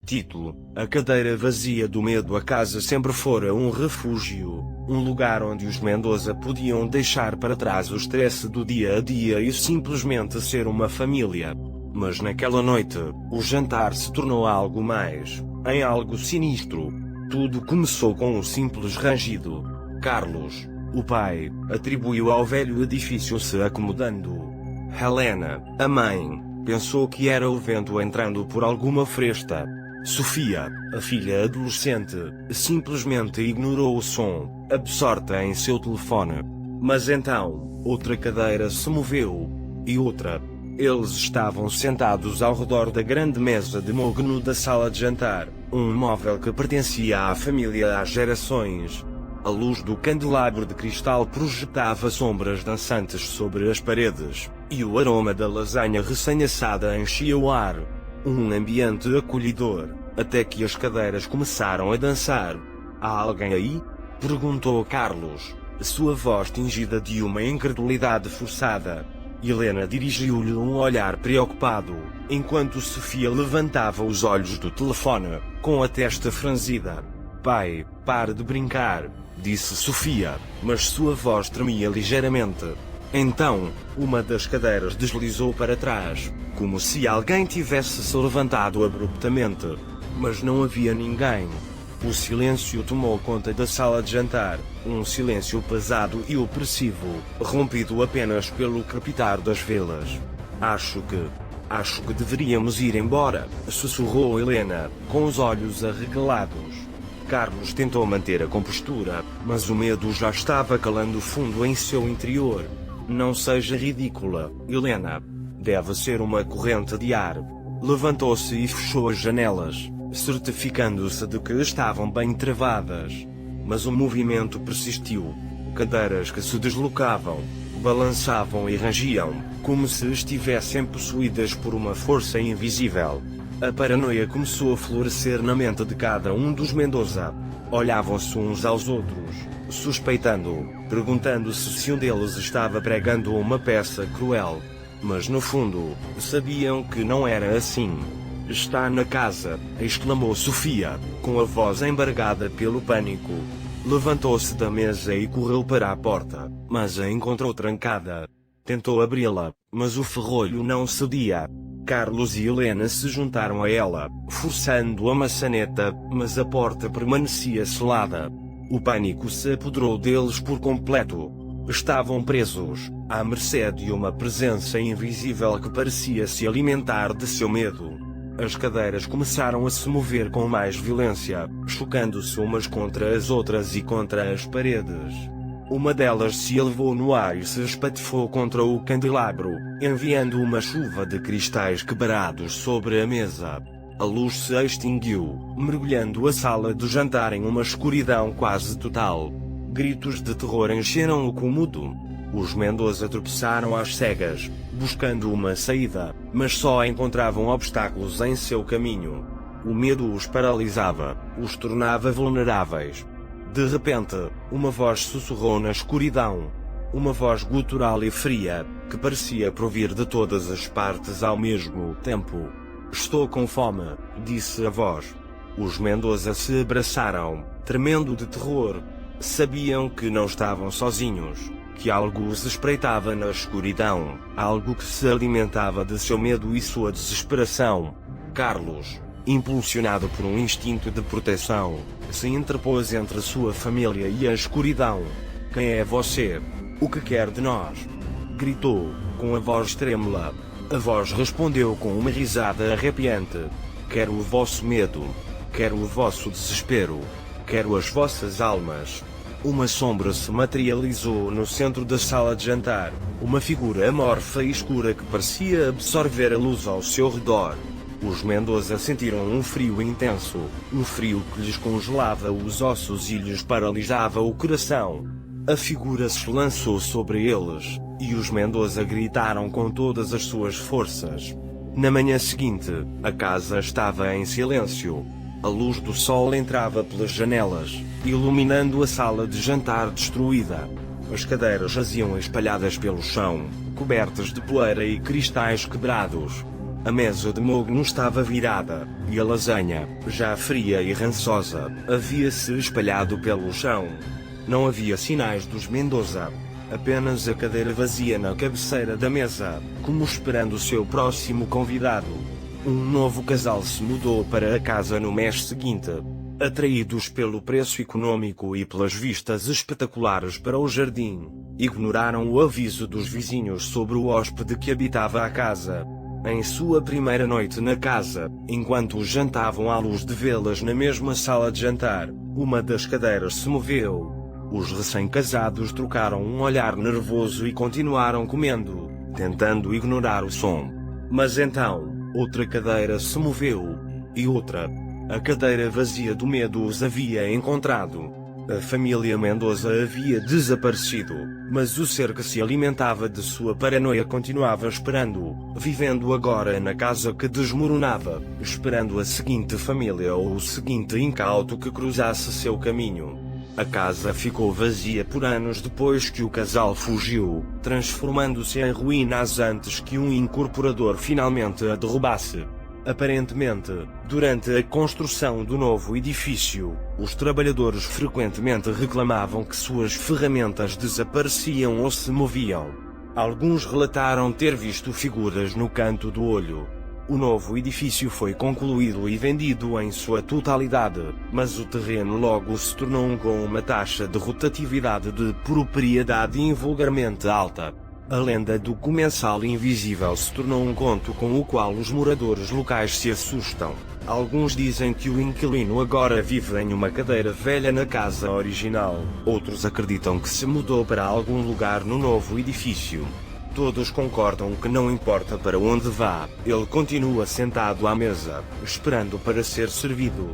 Título: A cadeira vazia do medo. A casa sempre fora um refúgio, um lugar onde os Mendoza podiam deixar para trás o estresse do dia a dia e simplesmente ser uma família. Mas naquela noite, o jantar se tornou algo mais, em algo sinistro. Tudo começou com um simples rangido. Carlos, o pai, atribuiu ao velho edifício se acomodando. Helena, a mãe, pensou que era o vento entrando por alguma fresta. Sofia, a filha adolescente, simplesmente ignorou o som, absorta em seu telefone. Mas então, outra cadeira se moveu. E outra. Eles estavam sentados ao redor da grande mesa de mogno da sala de jantar, um móvel que pertencia à família há gerações. A luz do candelabro de cristal projetava sombras dançantes sobre as paredes, e o aroma da lasanha recém-assada enchia o ar. Um ambiente acolhedor, até que as cadeiras começaram a dançar. "Há alguém aí?" perguntou Carlos, sua voz tingida de uma incredulidade forçada. Helena dirigiu-lhe um olhar preocupado, enquanto Sofia levantava os olhos do telefone, com a testa franzida. "Pai, pare de brincar", disse Sofia, mas sua voz tremia ligeiramente. Então, uma das cadeiras deslizou para trás, como se alguém tivesse se levantado abruptamente. Mas não havia ninguém. O silêncio tomou conta da sala de jantar, um silêncio pesado e opressivo, rompido apenas pelo crepitar das velas. Acho que deveríamos ir embora", sussurrou Helena, com os olhos arregalados. Carlos tentou manter a compostura, mas o medo já estava calando fundo em seu interior. "Não seja ridícula, Helena. Deve ser uma corrente de ar." Levantou-se e fechou as janelas, certificando-se de que estavam bem travadas. Mas o movimento persistiu. Cadeiras que se deslocavam, balançavam e rangiam, como se estivessem possuídas por uma força invisível. A paranoia começou a florescer na mente de cada um dos Mendoza. Olhavam-se uns aos outros, suspeitando, perguntando-se se um deles estava pregando uma peça cruel. Mas no fundo, sabiam que não era assim. "Está na casa", exclamou Sofia, com a voz embargada pelo pânico. Levantou-se da mesa e correu para a porta, mas a encontrou trancada. Tentou abri-la, mas o ferrolho não cedia. Carlos e Helena se juntaram a ela, forçando a maçaneta, mas a porta permanecia selada. O pânico se apoderou deles por completo. Estavam presos, à mercê de uma presença invisível que parecia se alimentar de seu medo. As cadeiras começaram a se mover com mais violência, chocando-se umas contra as outras e contra as paredes. Uma delas se elevou no ar e se espatifou contra o candelabro, enviando uma chuva de cristais quebrados sobre a mesa. A luz se extinguiu, mergulhando a sala de jantar em uma escuridão quase total. Gritos de terror encheram o cômodo. Os Mendoza tropeçaram às cegas, buscando uma saída, mas só encontravam obstáculos em seu caminho. O medo os paralisava, os tornava vulneráveis. De repente, uma voz sussurrou na escuridão. Uma voz gutural e fria, que parecia provir de todas as partes ao mesmo tempo. "Estou com fome", disse a voz. Os Mendoza se abraçaram, tremendo de terror. Sabiam que não estavam sozinhos, que algo os espreitava na escuridão, algo que se alimentava de seu medo e sua desesperação. Carlos, impulsionado por um instinto de proteção, se interpôs entre sua família e a escuridão. "Quem é você? O que quer de nós?" gritou, com a voz trêmula. A voz respondeu com uma risada arrepiante. "Quero o vosso medo. Quero o vosso desespero. Quero as vossas almas." Uma sombra se materializou no centro da sala de jantar, uma figura amorfa e escura que parecia absorver a luz ao seu redor. Os Mendoza sentiram um frio intenso, um frio que lhes congelava os ossos e lhes paralisava o coração. A figura se lançou sobre eles, e os Mendoza gritaram com todas as suas forças. Na manhã seguinte, a casa estava em silêncio. A luz do sol entrava pelas janelas, iluminando a sala de jantar destruída. As cadeiras jaziam espalhadas pelo chão, cobertas de poeira e cristais quebrados. A mesa de mogno estava virada, e a lasanha, já fria e rançosa, havia-se espalhado pelo chão. Não havia sinais dos Mendoza. Apenas a cadeira vazia na cabeceira da mesa, como esperando seu próximo convidado. Um novo casal se mudou para a casa no mês seguinte. Atraídos pelo preço econômico e pelas vistas espetaculares para o jardim, ignoraram o aviso dos vizinhos sobre o hóspede que habitava a casa. Em sua primeira noite na casa, enquanto jantavam à luz de velas na mesma sala de jantar, uma das cadeiras se moveu. Os recém-casados trocaram um olhar nervoso e continuaram comendo, tentando ignorar o som. Mas então, outra cadeira se moveu. E outra. A cadeira vazia do medo os havia encontrado. A família Mendoza havia desaparecido, mas o ser que se alimentava de sua paranoia continuava esperando, vivendo agora na casa que desmoronava, esperando a seguinte família ou o seguinte incauto que cruzasse seu caminho. A casa ficou vazia por anos depois que o casal fugiu, transformando-se em ruínas antes que um incorporador finalmente a derrubasse. Aparentemente, durante a construção do novo edifício, os trabalhadores frequentemente reclamavam que suas ferramentas desapareciam ou se moviam. Alguns relataram ter visto figuras no canto do olho. O novo edifício foi concluído e vendido em sua totalidade, mas o terreno logo se tornou com uma taxa de rotatividade de propriedade invulgarmente alta. A lenda do comensal invisível se tornou um conto com o qual os moradores locais se assustam. Alguns dizem que o inquilino agora vive em uma cadeira velha na casa original. Outros acreditam que se mudou para algum lugar no novo edifício. Todos concordam que não importa para onde vá, ele continua sentado à mesa, esperando para ser servido.